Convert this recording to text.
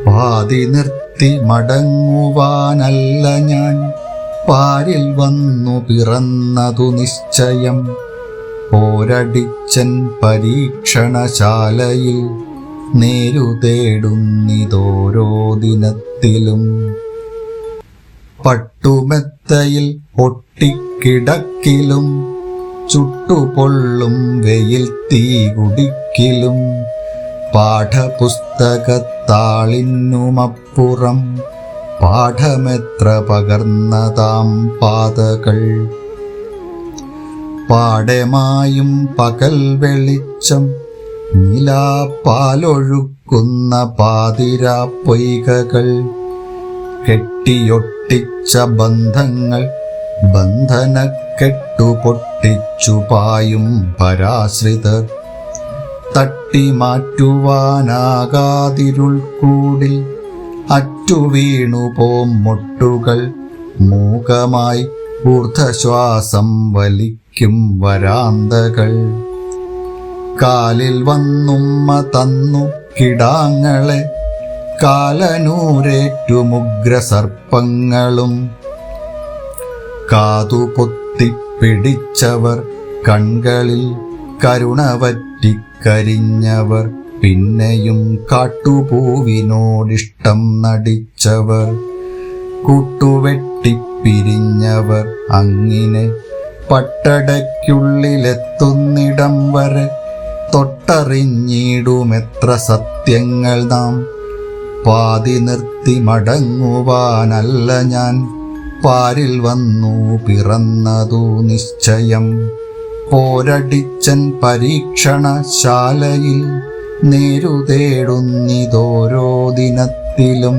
പാതി നിർത്തി മടങ്ങുവാനല്ല ഞാൻ പാരിൽ വന്നു പിറന്നതു നിശ്ചയം. പോരടിച്ചൻ പരീക്ഷണശാലയിൽ നേരു തേടുന്നിതോരോ ദിനത്തിലും. പട്ടുമെത്തയിൽ ഒട്ടിക്കിടക്കിലും ചുട്ടുപൊള്ളും വെയിൽ തീ കുടിക്കിലും പാഠപുസ്തകത്താളിനുമപ്പുറം പാഠമെത്ര പകർന്നതാം പാതകൾ. പാടമായും പകൽ വെളിച്ചം നിലാപ്പാലൊഴുക്കുന്ന പാതിരാപ്പൊയ്കകൾ. കെട്ടിയൊട്ടിച്ച ബന്ധങ്ങൾ ബന്ധനക്കെട്ടു പായും പരാശ്രിതർ. തട്ടിമാറ്റുവാനാകാതിരുൾക്കൂടിൽ അറ്റുവീണുപോം മൊട്ടുകൾ. മൂകമായി ഊർധ്വശ്വാസം വലിക്കും വരാന്തകൾ. കാലിൽ വന്നുമ്മ തന്നു കിടാങ്ങളെ കാലനൂരേറ്റുമുഗ്രസർപ്പങ്ങളും. കാതുപൊത്തിപ്പിടിച്ചവർ കൺകളിൽ കരുണ വറ്റിക്കരിഞ്ഞവർ. പിന്നെയും കാട്ടുപൂവിനോടിഷ്ടം നടിച്ചവർ. കൂട്ടുവെട്ടിപ്പിരിഞ്ഞവർ അങ്ങിനെ പട്ടടയ്ക്കുള്ളിലെത്തുന്നിടം വരെ. തൊട്ടറിഞ്ഞിടുമെത്ര സത്യങ്ങൾ നാം. പാതി നിർത്തി മടങ്ങുവാനല്ല ഞാൻ പാരിൽ വന്നു പിറന്നതു നിശ്ചയം. പോരടിച്ചൻ പരീക്ഷണശാലയിൽ നേരു തേടുന്നിതോരോ ദിനത്തിലും.